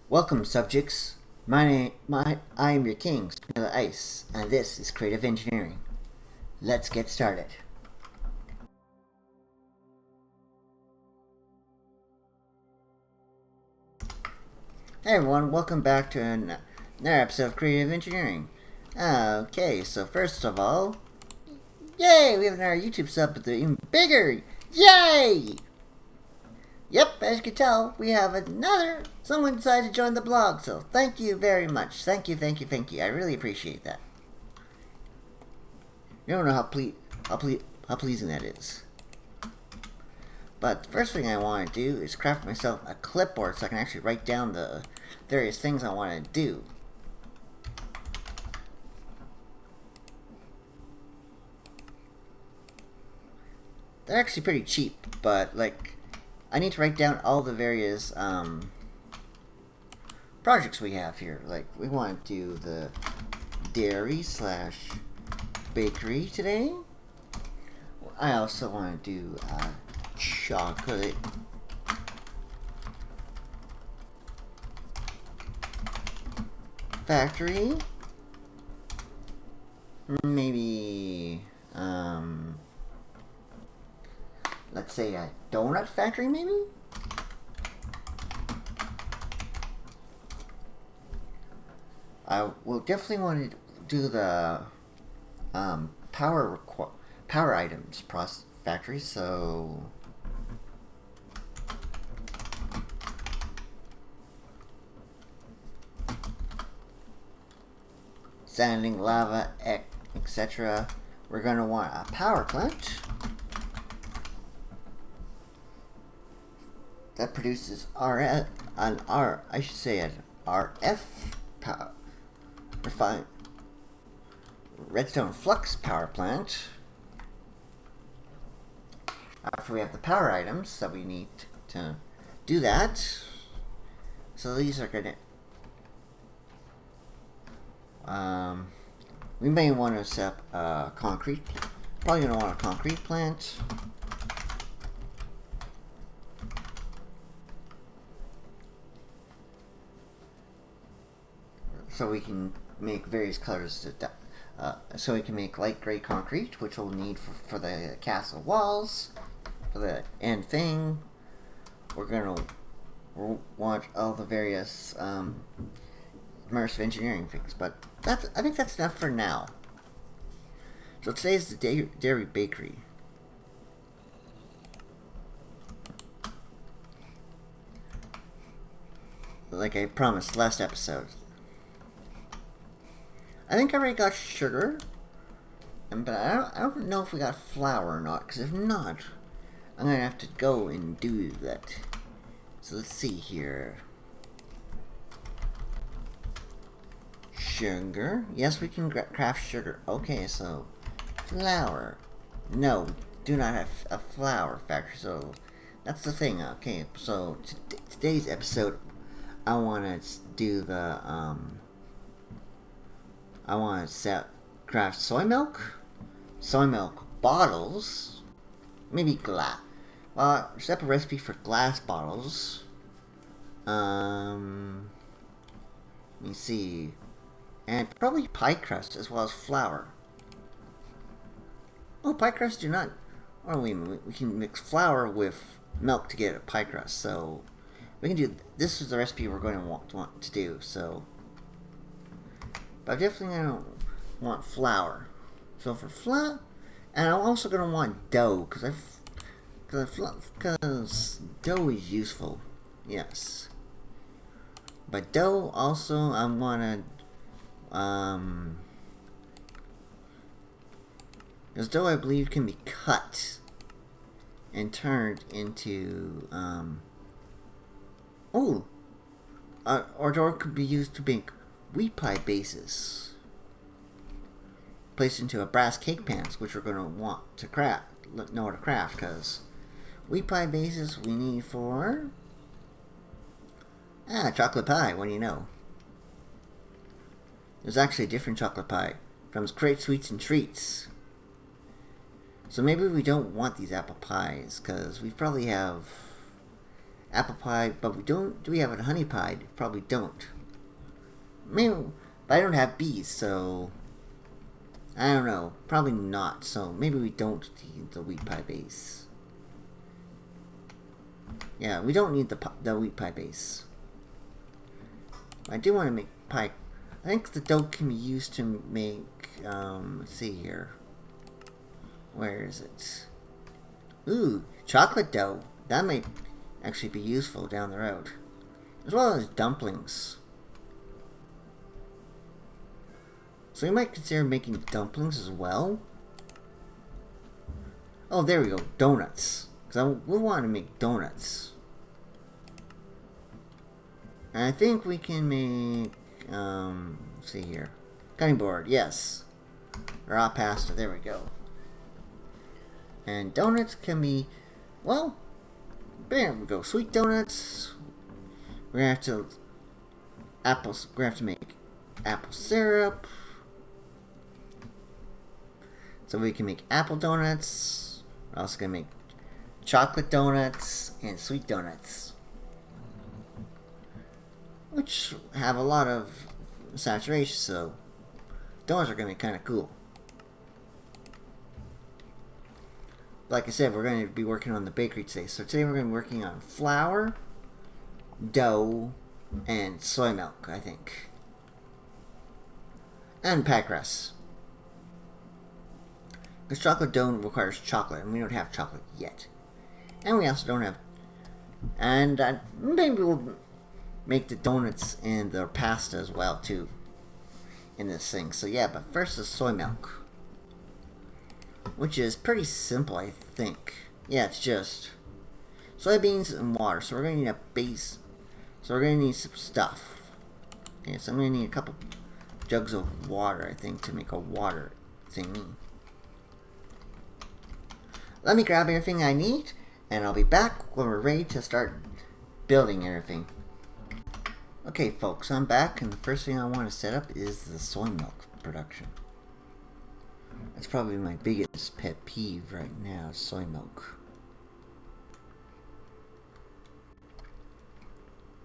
Welcome, subjects. I am your king, Spinner Ice, and this is Creative Engineering. Let's get started. Hey everyone, welcome back to another episode of Creative Engineering. Okay, so first of all, yay! We have another YouTube sub, but they're even bigger! Yay! Yep, as you can tell, we have someone decided to join the blog, so thank you very much. Thank you. I really appreciate that. You don't know how pleasing that is. But the first thing I want to do is craft myself a clipboard so I can actually write down the various things I want to do. They're actually pretty cheap, but I need to write down all the various projects we have here. Like, we want to do the dairy / bakery today. I also want to do chocolate factory. Maybe let's say a donut factory, maybe? I will definitely want to do the power items factory, so sanding, lava, etc. We're going to want a power plant that produces an RF power refined redstone flux power plant. After we have the power items that we need to do that, so these are gonna we may want to set up a concrete. Probably gonna want a concrete plant. So we can make various colors. So we can make light gray concrete, which we'll need for the castle walls, for the end thing. We're gonna want all the various immersive engineering things, but I think that's enough for now. So today's the dairy bakery. Like I promised last episode. I think I already got sugar, but I don't know if we got flour or not, because if not, I'm going to have to go and do that. So let's see here. Sugar. Yes, we can craft sugar. Okay, so flour. No, do not have a flour factory, so that's the thing. Okay, so today's episode, I want to do the, I want to craft soy milk bottles, maybe glass. Set up a recipe for glass bottles. Let me see, and probably pie crust as well as flour. Oh, pie crust do not. Or we can mix flour with milk to get a pie crust. So we can do. This is the recipe we're going to want to do. So. But definitely I don't want flour. So for flour, and I'm also going to want dough, because dough is useful. Yes. But dough also I want to, because dough I believe can be cut and turned into, or dough could be used to make wheat pie bases placed into a brass cake pans, which we're going to want to know how to craft, because wheat pie bases we need for chocolate pie. What do you know? There's actually a different chocolate pie from Great Sweets and Treats. So maybe we don't want these apple pies, because we probably have apple pie, but we don't. Do we have a honey pie? Probably don't. Maybe, but I don't have bees, so I don't know. Probably not. So maybe we don't need the wheat pie base. Yeah, we don't need the wheat pie base. I do want to make pie. I think the dough can be used to make. Let's see here. Where is it? Ooh, chocolate dough. That might actually be useful down the road, as well as dumplings. So we might consider making dumplings as well. Oh, there we go. Donuts. Because we want to make donuts. And I think we can make, let's see here. Cutting board, yes. Raw pasta, there we go. And donuts can be, well, there we go. Sweet donuts. We're gonna have to, we're gonna have to make apple syrup. So we can make apple donuts. We're also gonna make chocolate donuts and sweet donuts, which have a lot of saturation, so donuts are gonna be kind of cool. Like I said, we're going to be working on the bakery today. So today we're going to be working on flour, dough, and soy milk, I think. And pie crust. Because chocolate dough requires chocolate, and we don't have chocolate yet. And we also don't have... And maybe we'll make the donuts and the pasta as well, too, in this thing. So yeah, but first is soy milk, which is pretty simple, I think. Yeah, it's just soybeans and water. So we're going to need a base. So we're going to need some stuff. Okay, so I'm going to need a couple jugs of water, I think, to make a water thingy. Let me grab everything I need, and I'll be back when we're ready to start building everything. Okay, folks, I'm back, and the first thing I want to set up is the soy milk production. That's probably my biggest pet peeve right now, soy milk.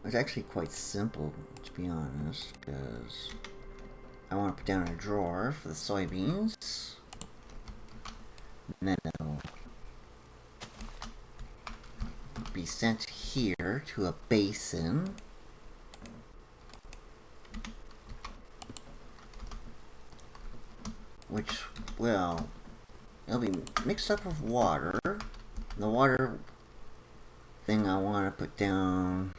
It's actually quite simple, to be honest, because I want to put down a drawer for the soybeans, and then they'll be sent here to a basin. Which, well, it'll be mixed up with water. The water thing I want to put down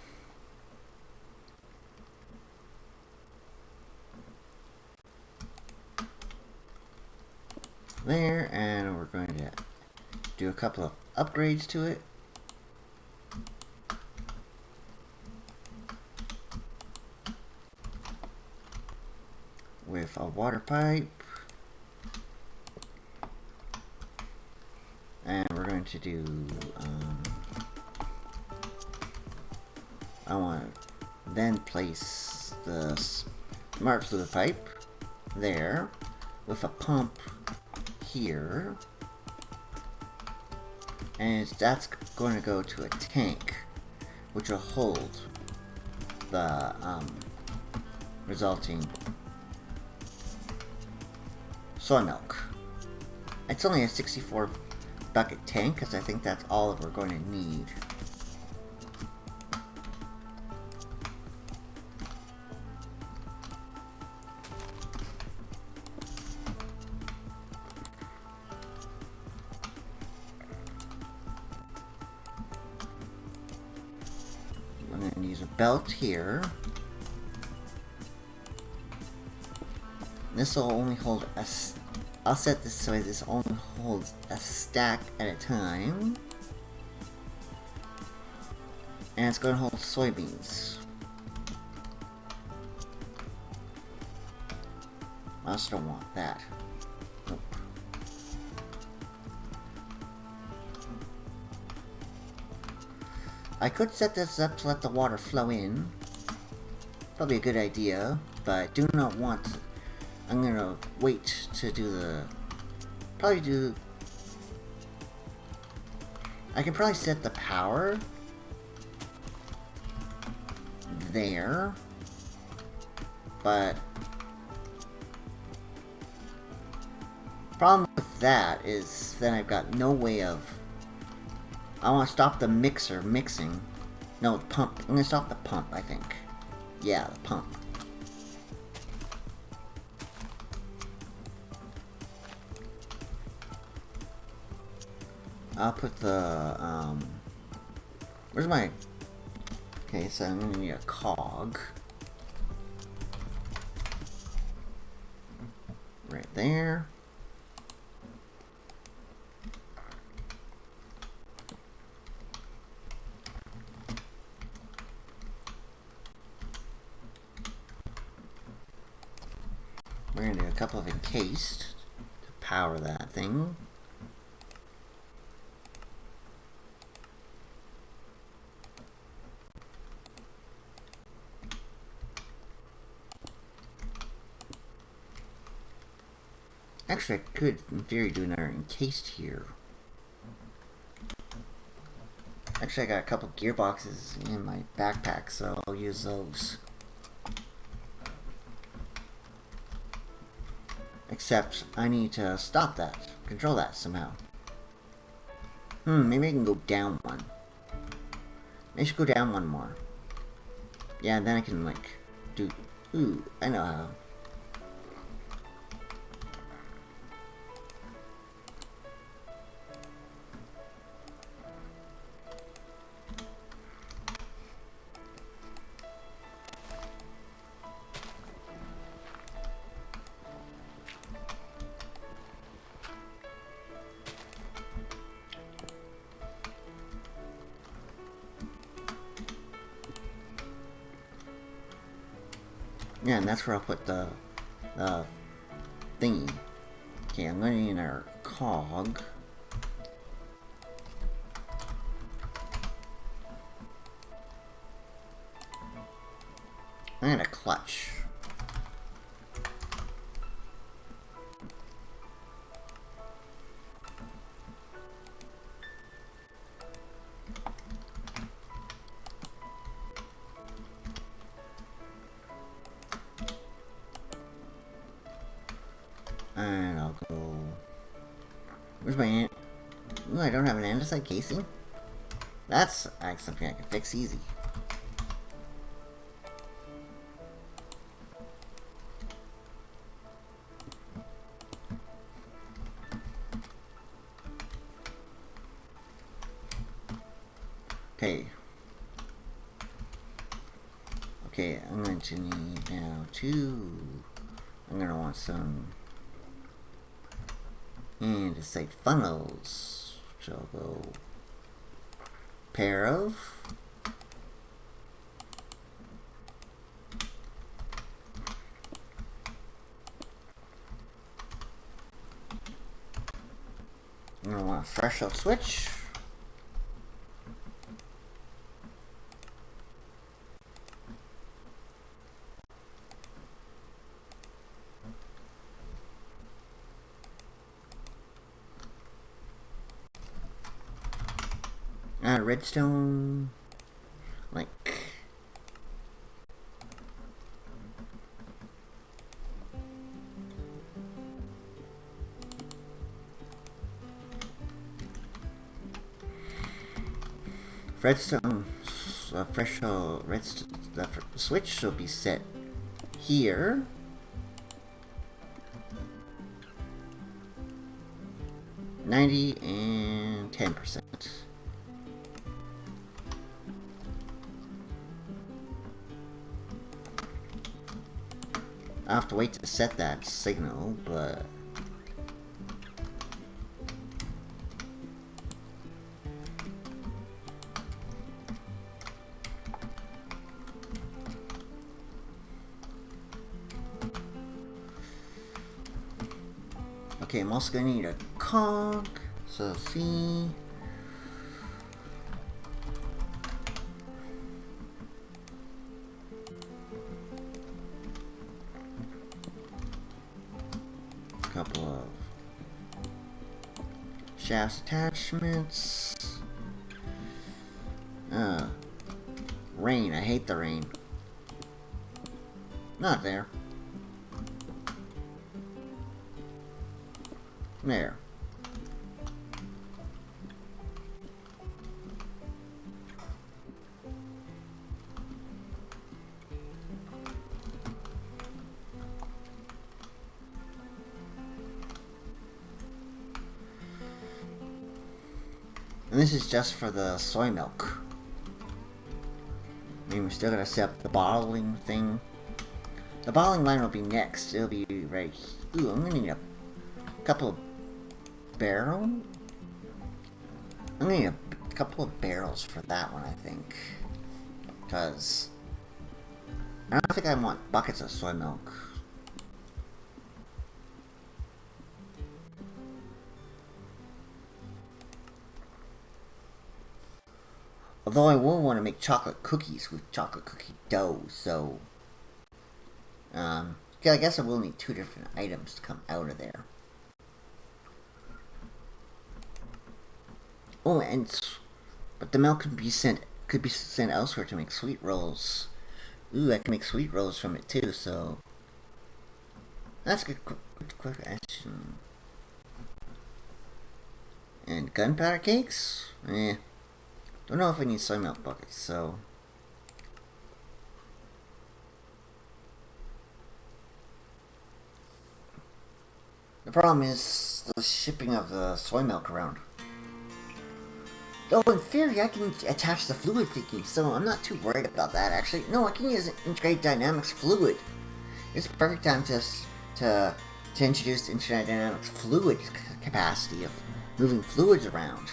there, and we're going to do a couple of upgrades to it. With a water pipe. And we're going to do, I want to then place the smart fluid pipe there with a pump here. And that's going to go to a tank, which will hold the resulting soy milk. It's only a 64 bucket tank, because I think that's all that we're going to need. I'm going to use a belt here. This will only hold a... I'll set this so this only holds a stack at a time. And it's going to hold soybeans. I also don't want that. Nope. I could set this up to let the water flow in. Probably a good idea, but I do not want to. I'm gonna wait to do the... I can probably set the power there. But problem with that is then I've got no way of... I want to stop the mixer mixing. No, the pump. I'm going to stop the pump, I think. Yeah, the pump. I'll put the, where's my... Okay, so I'm going to need a cog. Right there. We're going to do a couple of encased to power that thing. Actually, I could, in theory, do another encased here. Actually, I got a couple gearboxes in my backpack, so I'll use those. Except, I need to stop that. Control that somehow. Maybe I can go down one. Maybe I should go down one more. Yeah, and then I can, like, do... Ooh, I know how. Yeah, and that's where I'll put the thingy. Okay, I'm going to need our cog. And a clutch. And I'll go... Where's my ant? Ooh, I don't have an andesite casing? That's something I can fix easy. Okay. Okay, I'm going to need now I'm going to want some andesite funnels, which I'll go pair of. I'm going to want a fresh out switch. Redstone, like, redstone, the switch should be set here. $90 and 10%. I have to wait to set that signal, but... Okay, I'm also going to need a cog, so see... Couple of shaft attachments. Rain, I hate the rain. Not there. There. And this is just for the soy milk. I mean, we're still gonna set up the bottling thing. The bottling line will be next. It'll be right. Ooh, I'm gonna need a couple of barrels. I'm gonna need a couple of barrels for that one, I think. Because I don't think I want buckets of soy milk. Although I will want to make chocolate cookies with chocolate cookie dough, so yeah, I guess I will need two different items to come out of there. Oh, but the milk could be sent elsewhere to make sweet rolls. Ooh, I can make sweet rolls from it too. So that's a good question. And gunpowder cakes? Don't know if we need soy milk buckets, so the problem is the shipping of the soy milk around. Though in theory I can attach the fluid thingy, so I'm not too worried about that actually. No, I can use an integrated dynamics fluid. It's a perfect time to introduce the integrated dynamics fluid capacity of moving fluids around.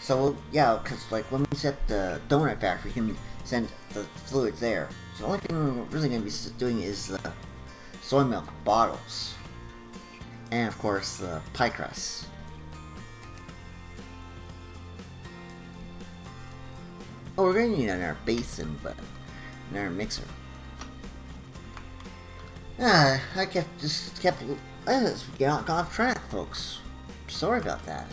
So, yeah, because, like, when we set the donut factory, we can send the fluids there. So the only thing we're really going to be doing is the soy milk bottles. And, of course, the pie crust. Oh, we're going to need another basin, but another mixer. I just kept got off track, folks. Sorry about that.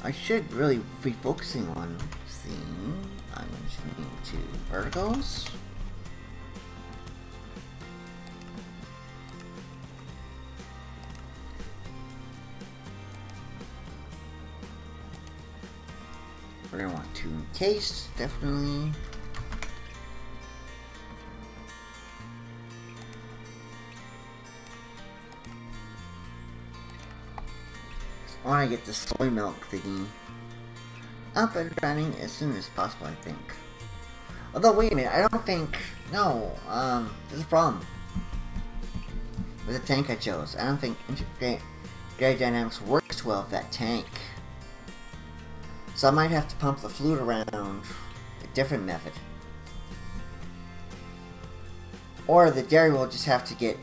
I should really be focusing on seeing. I'm changing to verticals. We're gonna want two encased, definitely. I want to get the soy milk thingy up and running as soon as possible, I think. Although, wait a minute, I don't think... No, there's a problem with the tank I chose. I don't think integrated dynamics works well with that tank. So I might have to pump the fluid around a different method. Or the dairy will just have to get...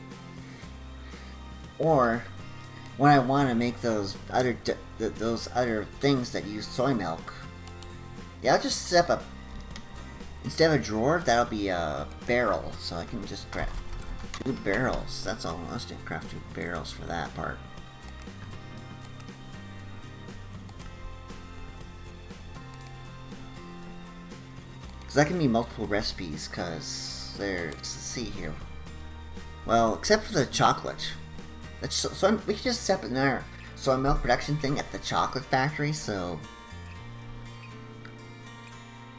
Or... when I want to make those other things that use soy milk, yeah, I'll just set up instead of a drawer, that'll be a barrel, so I can just craft 2 barrels. That's all. Let's just craft 2 barrels for that part. Because that can be multiple recipes. Because there's, let's see here. Well, except for the chocolate. So we can just set up another soy milk production thing at the chocolate factory, so...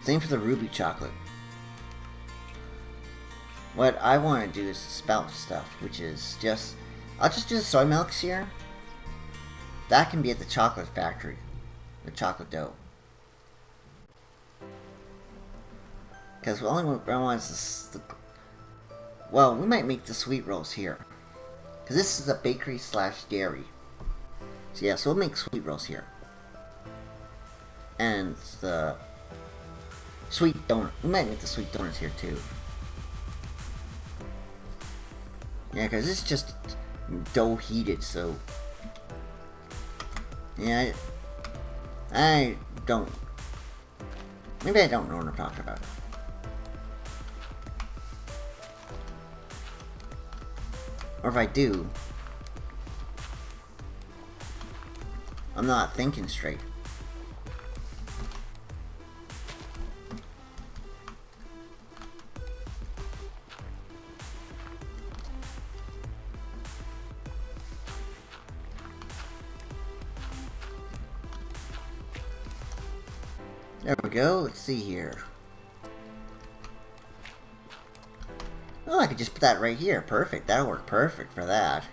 Same for the ruby chocolate. What I want to do is spout stuff, which is just... I'll just do the soy milks here. That can be at the chocolate factory. The chocolate dough. Because the only one I want is the... Well, we might make the sweet rolls here. Because this is a bakery / dairy. So yeah, so we'll make sweet rolls here. And the sweet donut. We might make the sweet donuts here too. Yeah, because it's just dough heated, so... Yeah, I don't... Maybe I don't know what I'm talking about. Or if I do, I'm not thinking straight. There we go. Let's see here. Oh, I could just put that right here. Perfect. That'll work perfect for that.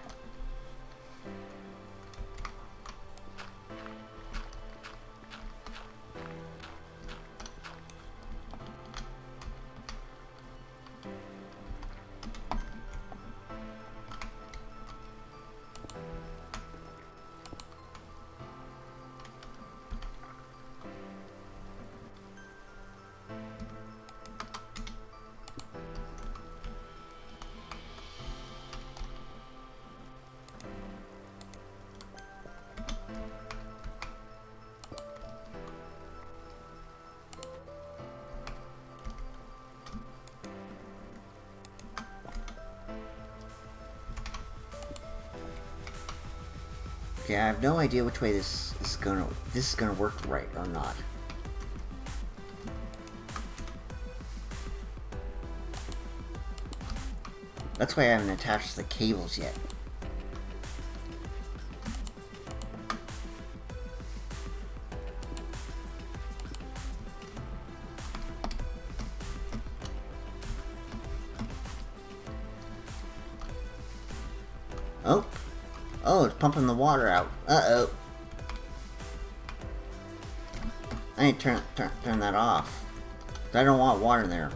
Okay, I have no idea which way this is gonna work right or not. That's why I haven't attached the cables yet. Oh. Oh, it's pumping the water out. Uh-oh. I need to turn that off. I don't want water there.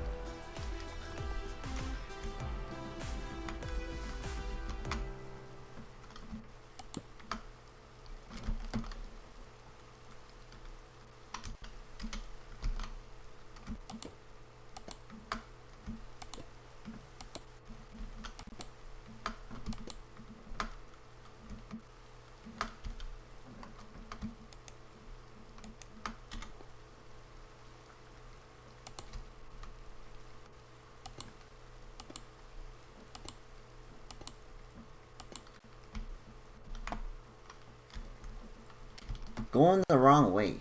Going the wrong way.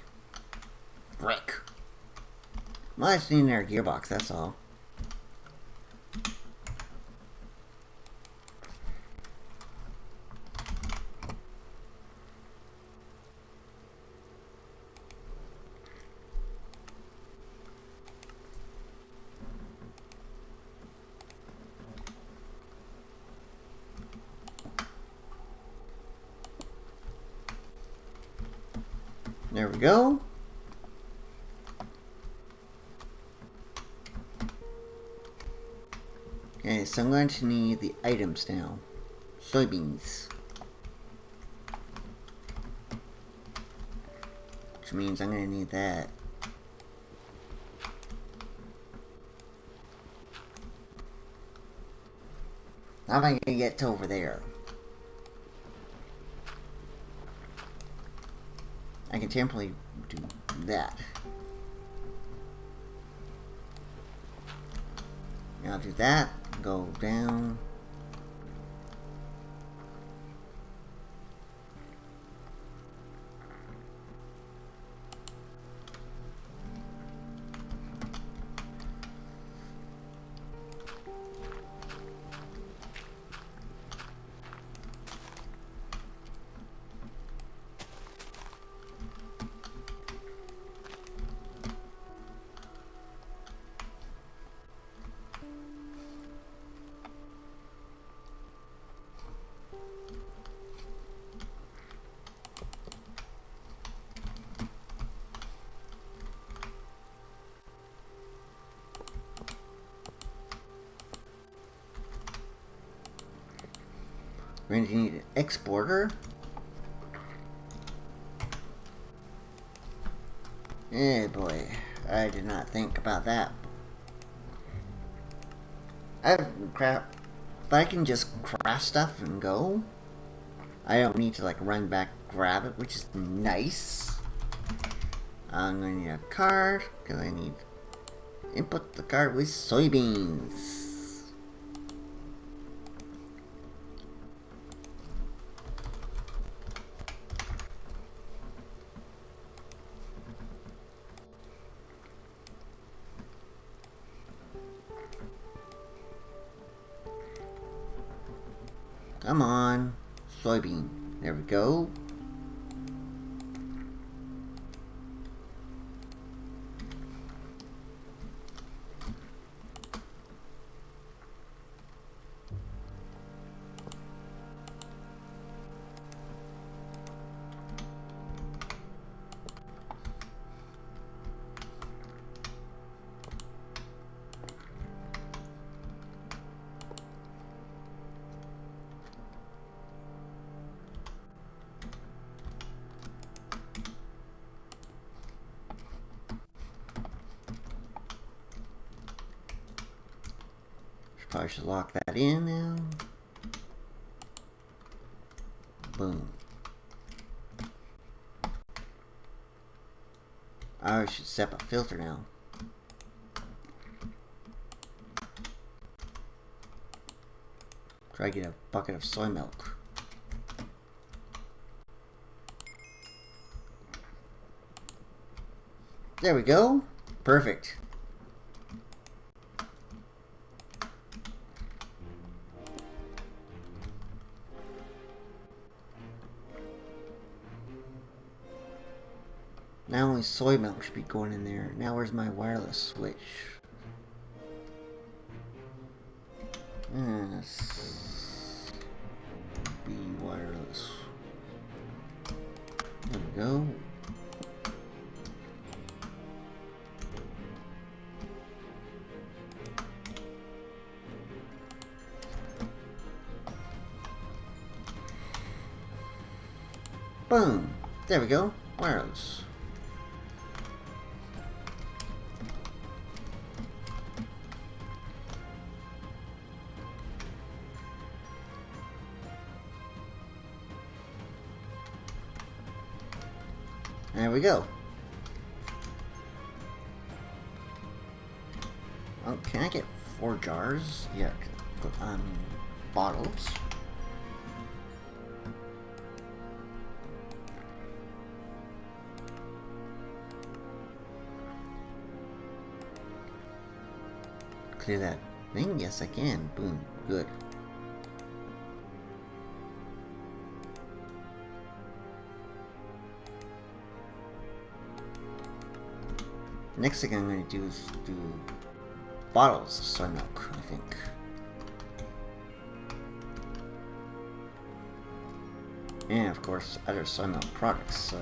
Frick. Might just need an air gearbox, that's all. There we go. Okay, so I'm going to need the items now. Soybeans. Which means I'm going to need that. How am I going to get to over there? I can temporarily do that. Now I'll do that, go down. We're going to need an exporter. Eh, boy, I did not think about that. Crap, but I can just craft stuff and go. I don't need to like run back, grab it, which is nice. I'm going to need a card because I need to input the card with soybeans. Come on, soybean. There we go. Probably should lock that in now. Boom. I should set up a filter now. Try to get a bucket of soy milk. There we go. Perfect. Now only soy milk should be going in there. Now where's my wireless switch? Yes. Be wireless. There we go. Boom. There we go. Wireless. There we go. Oh, can I get 4 jars? Yeah, bottles. Clear that thing? Yes, I can. Boom. Good. Next thing I'm going to do is do bottles of soy milk, I think. And of course, other soy milk products, so...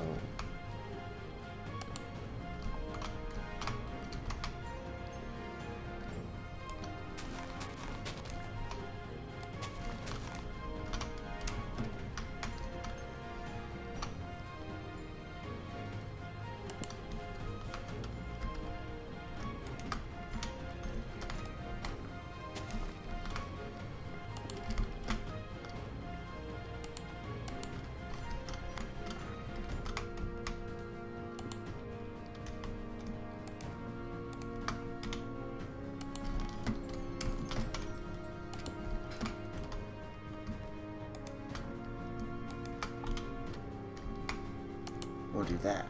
we'll do that.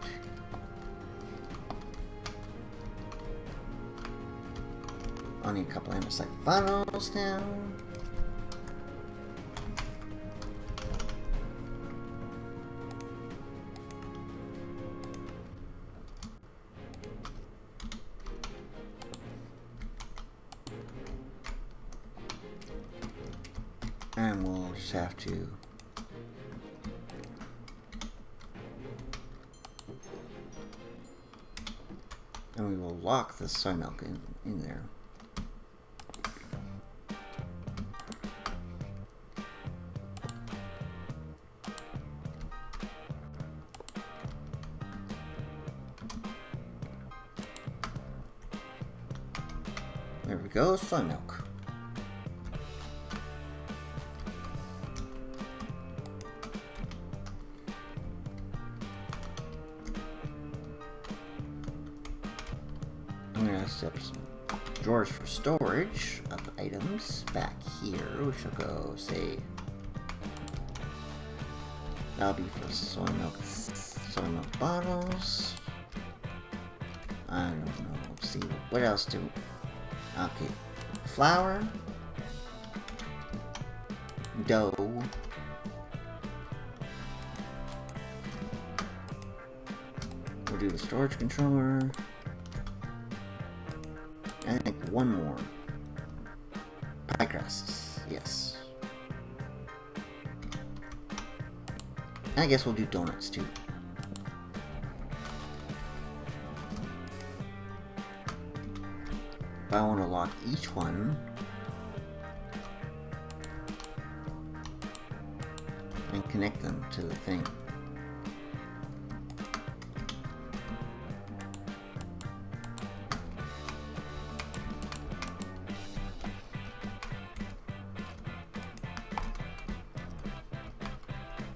I'll need a couple andesite funnels now. And we'll just have to and we will lock the soy milk in there. There we go, soy milk. I'm gonna set up some drawers for storage of items back here. We shall go, say, that'll be for soy milk bottles. I don't know. Let's see, what else do? Okay, flour, dough, we'll do the storage controller. I think one more. Pie crusts, yes. I guess we'll do donuts too. But I want to lock each one and connect them to the thing.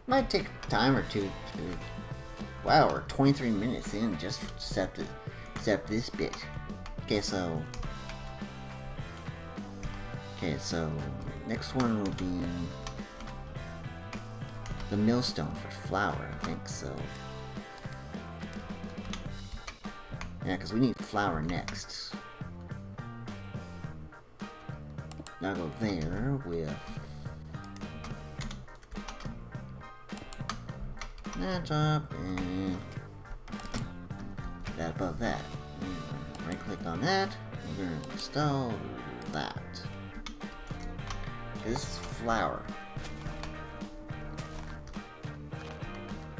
Might take a time or two to... Wow, we're 23 minutes in just to set this bit. Okay, so next one will be the millstone for flour, I think so. Yeah, because we need flour next. I'll go there with that up and that above that. Right click on that. We're going to install that. This is flour.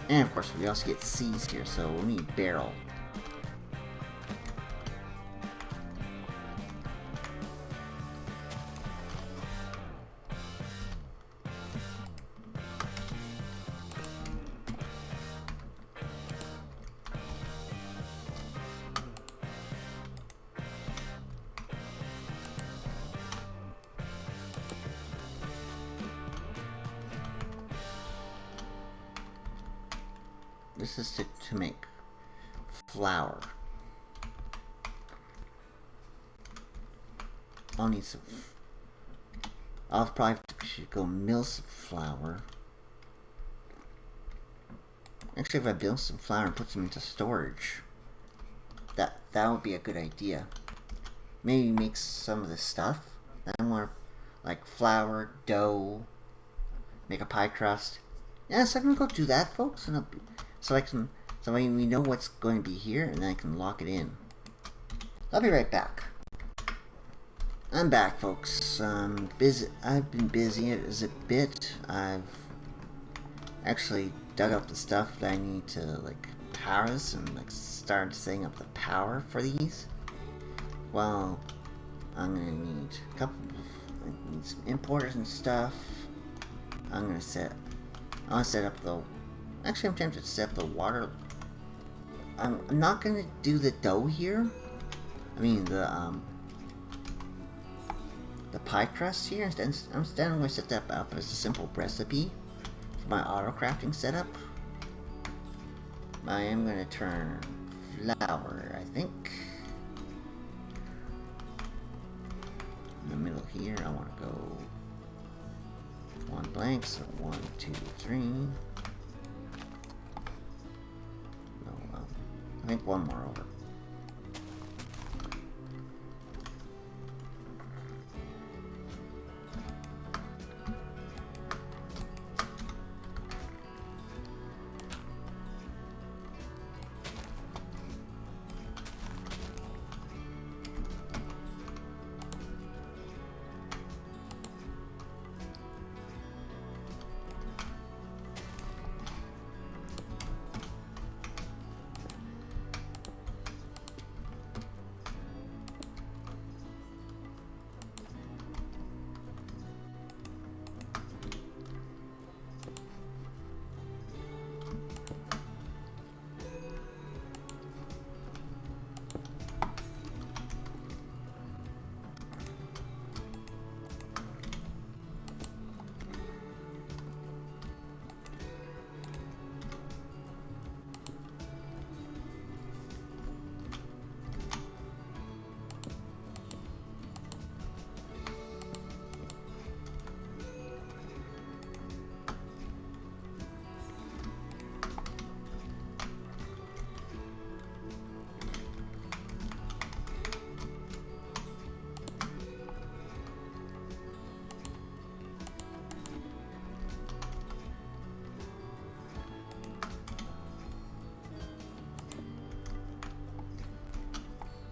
And of course we also get seized here, so we need barrel. This is to make flour. I'll need some... I'll probably should go mill some flour. Actually, if I build some flour and put some into storage, that would be a good idea. Maybe make some of this stuff. Then more like flour, dough, make a pie crust. Yeah, so I'm gonna go do that, folks, and so we know what's going to be here, and then I can lock it in. I'll be right back. I'm back, folks. Busy. I've been busy as a bit. I've actually dug up the stuff that I need to like power this and like start setting up the power for these. Well, I'm gonna need a couple of some importers and stuff. I want to set up the... Actually, I'm tempted to set up the water. I'm not going to do the dough here. I mean, the pie crust here. Instead, I'm going to set that up as a simple recipe for my auto crafting setup. I am going to turn flour, I think. In the middle here, I want to go one blank, so 1, 2, 3. I think one more over.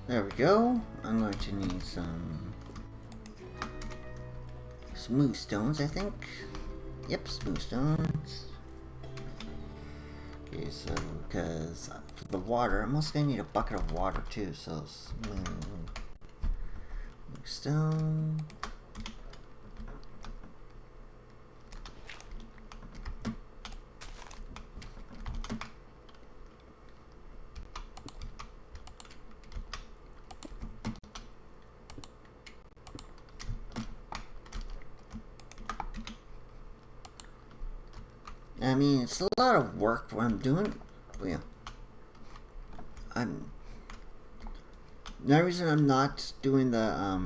There we go. I'm going to need some smooth stones, I think. Yep, smooth stones. Okay, so because for the water, I'm also going to need a bucket of water too. So smooth stone. I mean, it's a lot of work for what I'm doing. But yeah. The reason I'm not doing the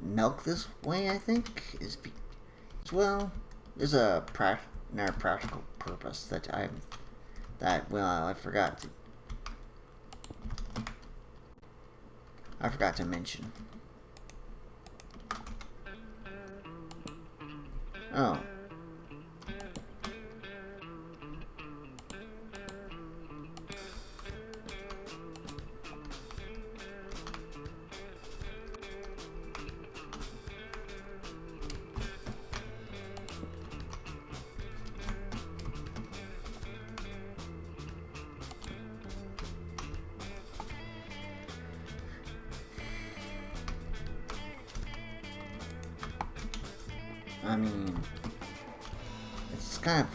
milk this way, I think, is as well. There's a practical purpose that I forgot to mention. Oh. I mean, it's kind of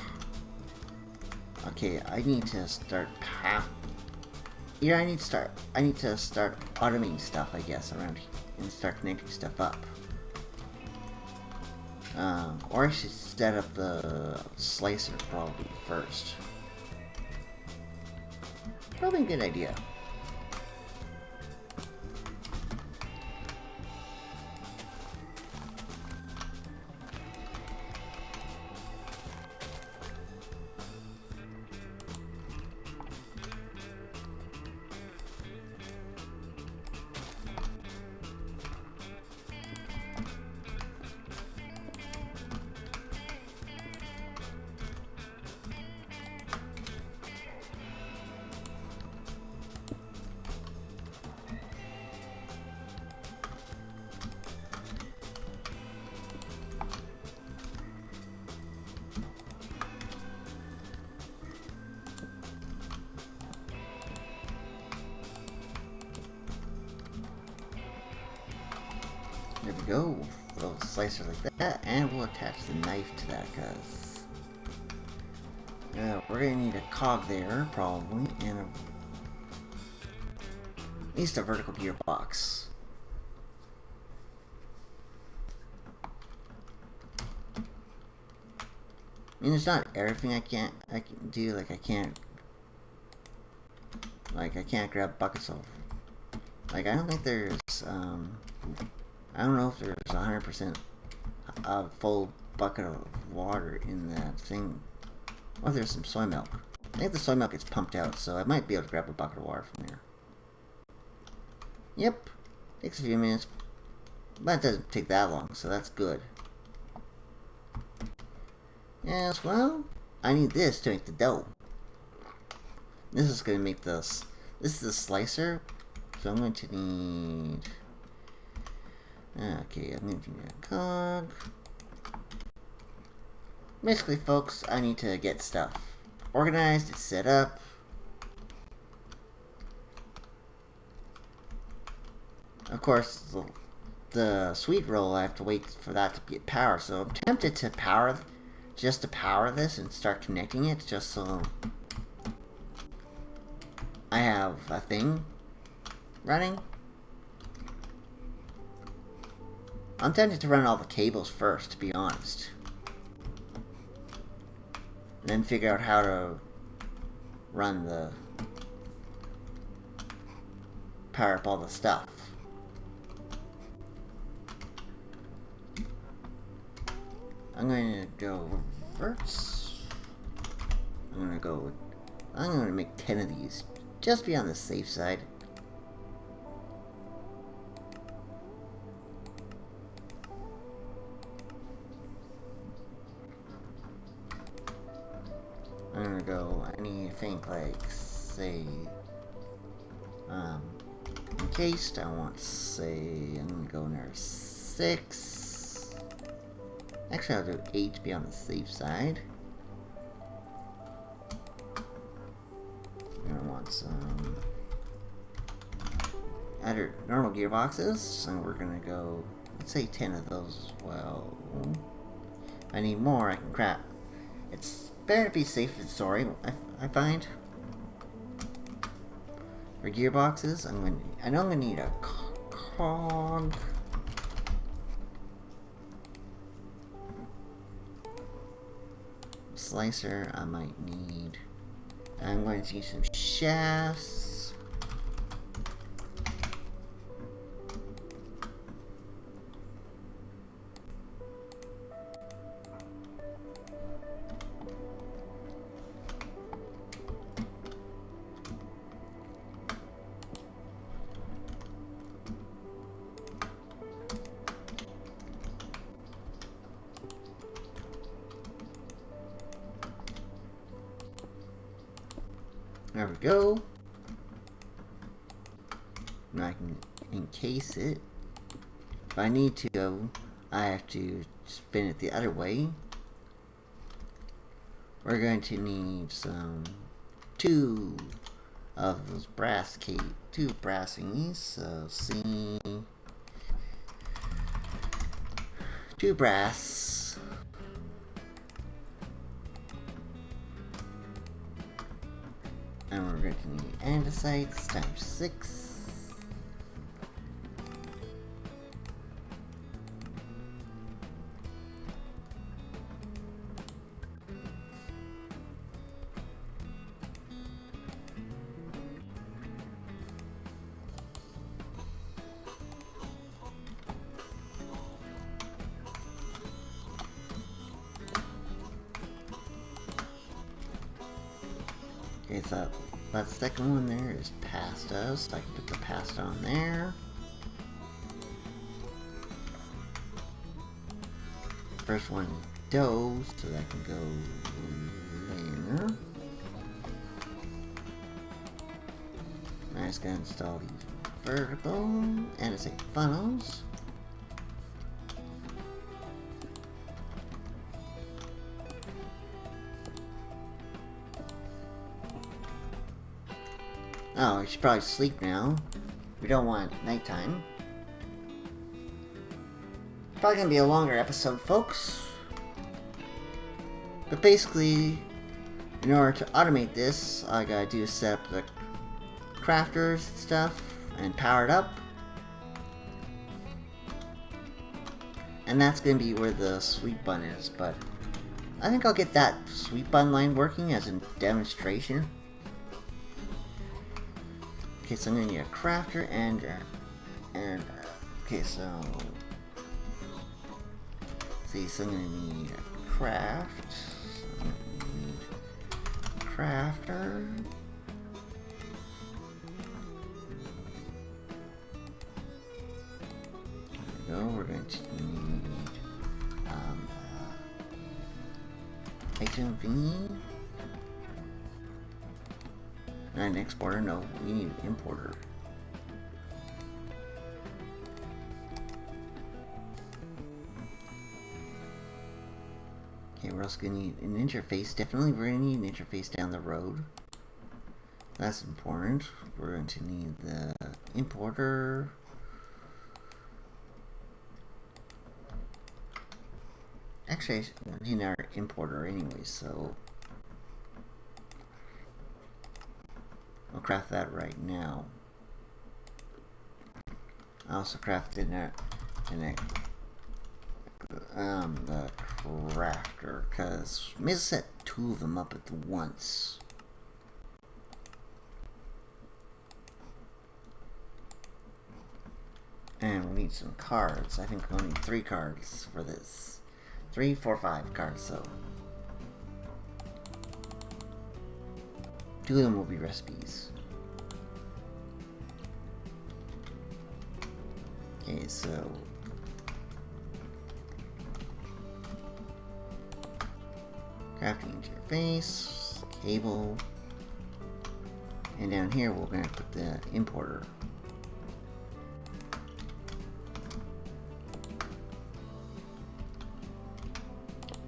okay. I need to start I need to start automating stuff, I guess, around here and start connecting stuff up. Or I should set up the slicer probably first. Probably a good idea. There we go. A little slicer like that, and we'll attach the knife to that, because we're gonna need a cog there, probably, and at least a vertical gearbox. I mean, there's not everything I can do. Like I can't grab buckets of. Like I don't think there's I don't know if there's 100% a full bucket of water in that thing. Or there's some soy milk. I think the soy milk gets pumped out, so I might be able to grab a bucket of water from there. Yep. Takes a few minutes. But it doesn't take that long, so that's good. Yes, well, I need this to make the dough. This is going to make this. This is the slicer, so I'm going to need. Okay, I'm going to need a cog. Basically, folks, I need to get stuff organized and set up. Of course, the sweet roll, I have to wait for that to get power, so I'm tempted to power this and start connecting it, just so I have a thing running. I'm tempted to run all the cables first, to be honest. And then figure out how to run power up all the stuff. I'm going to go reverse. I'm going to make 10 of these, just be on the safe side. I'm gonna go, I need to think like, say, encased, I want to say, I'm gonna go near 6. Actually, I'll do 8 to be on the safe side. I'm gonna want some other normal gearboxes, and we're gonna go, let's say 10 of those as well. If I need more, I can crap. It's better to be safe than sorry, I find. For gearboxes, I know I'm gonna need a cog. slicer. I might need... I'm going to use some shafts. There we go. Now I can encase it. If I need to go, I have to spin it the other way. We're going to need some 2 of those two brassings. So see, 2 brass. And we're going to need andesites times 6. Okay, so that second one there is pasta, so I can put the pasta on there. First one dough, so that can go there. I'm just gonna install these vertical andesite funnels. Oh, we should probably sleep now. We don't want nighttime. Probably gonna be a longer episode, folks. But basically, in order to automate this, all I gotta do is set up the crafters and stuff and power it up. And that's gonna be where the sweet bun is, but I think I'll get that sweet bun line working as a demonstration. Okay, so I'm gonna need a crafter and okay, so I'm gonna need a craft. So I'm gonna need a crafter. There we go. We're going to need item V. An exporter? No, we need an importer. Okay, we're also gonna need an interface. Definitely, we're gonna need an interface down the road. That's important. We're going to need the importer. Actually, I need our importer anyway, so I'll craft that right now. I also crafted the crafter, because maybe set 2 of them up at once. And we need some cards. I think we'll need 3 cards for this. 3, 4, 5 cards, so 2 of them will be recipes. Okay, so crafting interface, cable, and down here we're going to put the importer.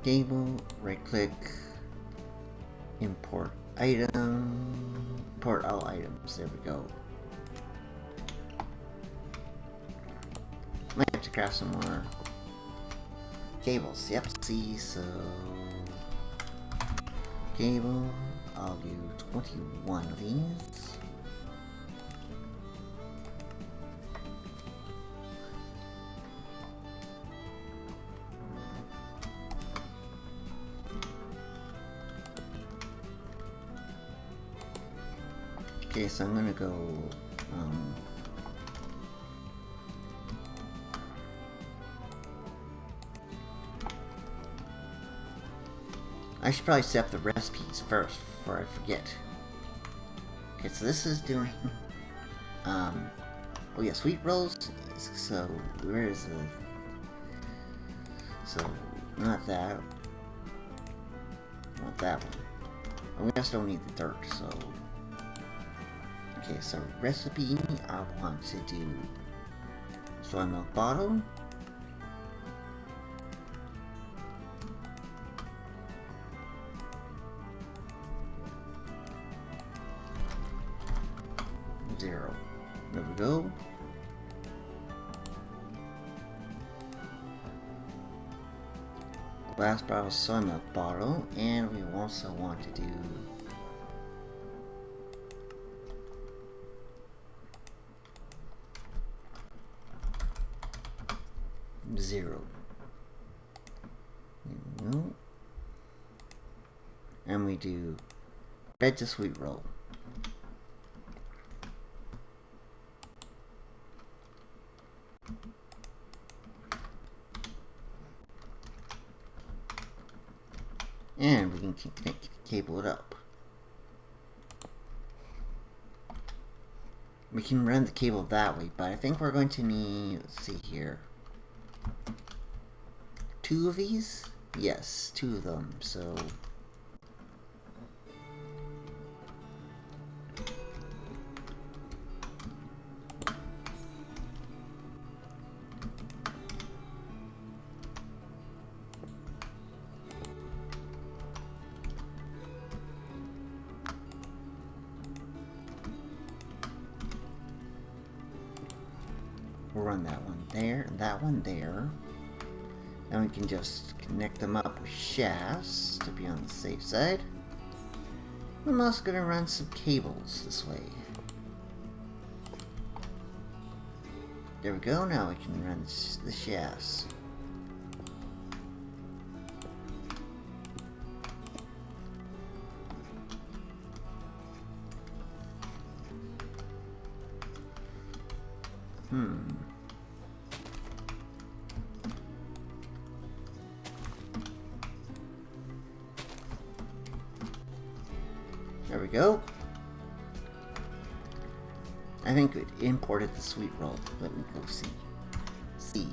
Cable, right click, import item, import all items, there we go. Might have to craft some more cables, yep, see, so cable, I'll do 21 of these. Okay, so I'm gonna go, I should probably set up the recipes first before I forget. Okay, so this is doing, oh yeah, sweet rolls, so where is the, so, not that, not that one. We also don't need the dirt, so, okay, so recipe, I want to do soy milk bottle, zero. There we go. Glass bottle, soy milk bottle, and we also want to do zero. No. And we do red to sweet roll. And we can cable it up. We can run the cable that way, but I think we're going to need, let's see here, 2 of these? Yes, 2 of them, so we'll run that one there, and that one there. Then we can just connect them up with shafts to be on the safe side. I'm also going to run some cables this way. There we go, now we can run the shafts. There we go. I think it imported the sweet roll. Let me go see. See.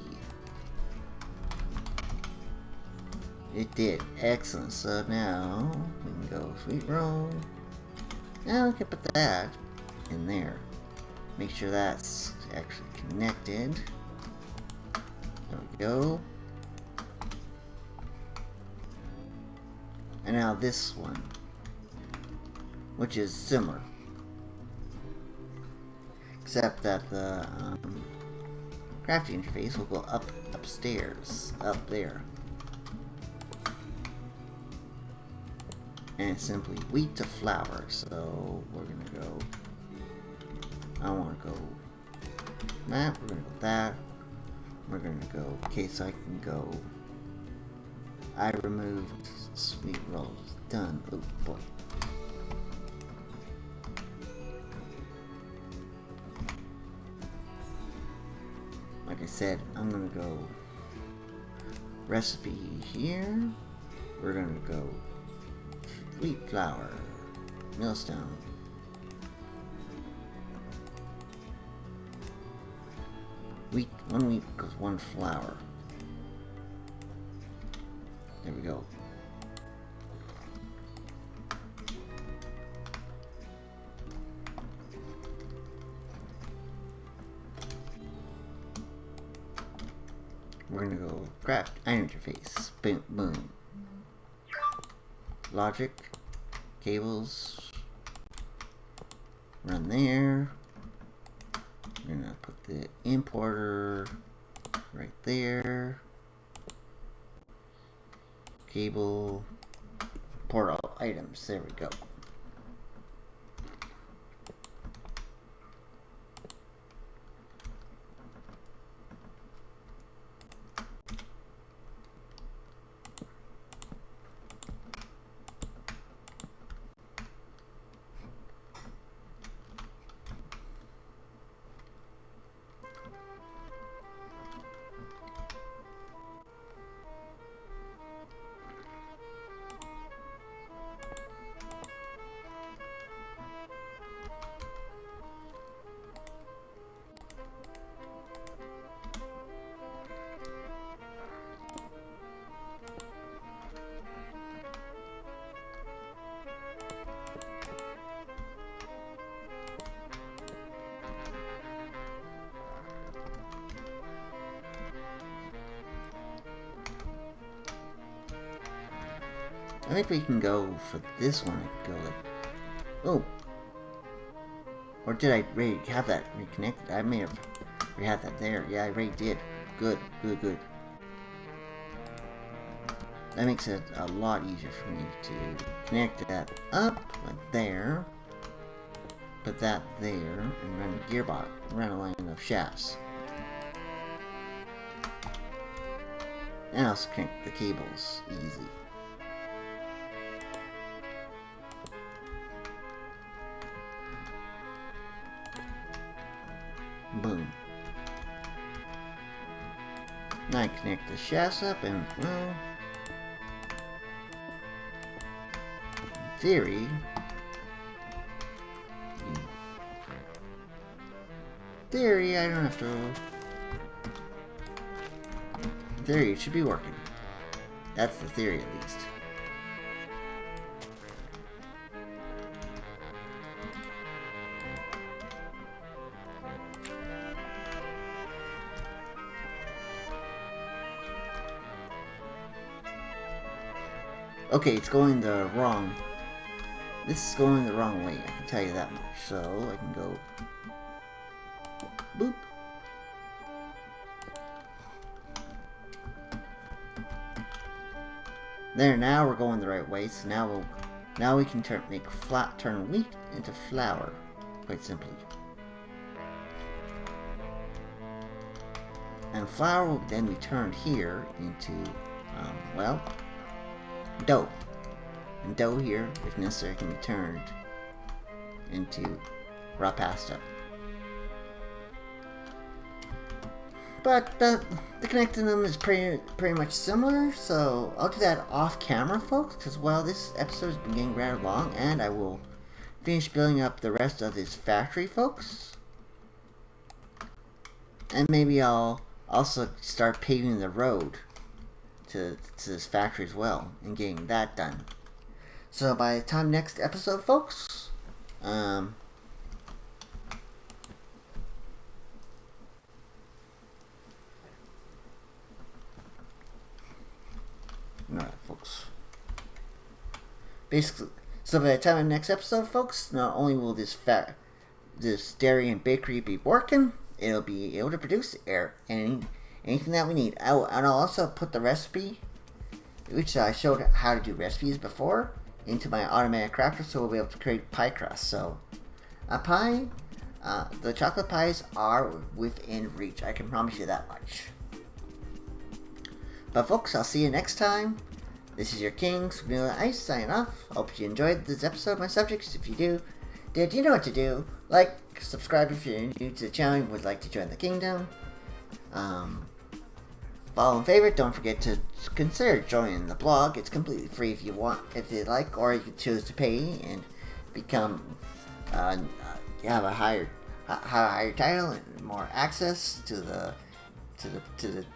It did. Excellent. So now we can go sweet roll. Now we can put that in there. Make sure that's actually connected. There we go. And now this one, which is similar, except that the crafting interface will go upstairs, up there, and it's simply wheat to flour. So we're gonna go, I want to go that, we're gonna go that, we're gonna go, okay, so I can go, I removed sweet rolls, done. Oh boy. Like I said, I'm gonna go recipe here. We're gonna go wheat flour, millstone. Wheat, 1 wheat goes 1 flour. There we go. We're gonna go craft iron interface. Boom, boom. Logic, cables, run there. We're gonna put the importer right there. Cable, port all items. There we go. I think we can go for this one. I can go like, oh, or did I already have that reconnected? I may have had that there. Yeah, I already did. Good, good, good. That makes it a lot easier for me to connect that up like there. Put that there and run a gearbox, run a line of shafts. And also connect the cables easy. Boom. Now I connect the shafts up and, well, in theory, I don't have to. In theory, it should be working. That's the theory, at least. Okay, it's going the wrong. This is going the wrong way, I can tell you that much. So, I can go boop. There, now we're going the right way. So now we can turn wheat into flour, quite simply. And flour will then be turned here into, well, dough. And dough here, if necessary, can be turned into raw pasta. But the connecting them is pretty much similar, so I'll do that off camera, folks, because while this episode has been getting rather long, and I will finish building up the rest of this factory, folks. And maybe I'll also start paving the road to this factory as well, and getting that done. So by the time next episode, folks, alright, folks. Basically, so by the time of the next episode, folks, not only will this dairy and bakery be working, it'll be able to produce anything that we need. And I'll also put the recipe, which I showed how to do recipes before, into my automatic crafter, so we'll be able to create pie crust. So, a pie, the chocolate pies are within reach. I can promise you that much. But folks, I'll see you next time. This is your King, Vanilla Ice, signing off. Hope you enjoyed this episode of my subjects. If you did, you know what to do. Like, subscribe if you're new to the channel and would like to join the kingdom. Follow and favorite. Don't forget to consider joining the blog. It's completely free if you want, if you like, or you can choose to pay and become, have a higher title and more access to the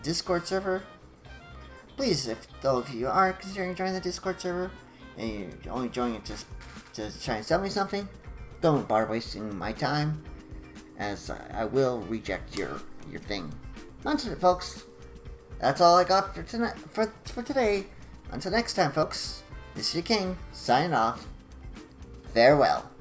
Discord server. Please, if though if you are considering joining the Discord server and you're only joining it just to try and sell me something, don't bother wasting my time, as I will reject your thing. That's it, folks. That's all I got for tonight. For today. Until next time, folks. This is your King, signing off. Farewell.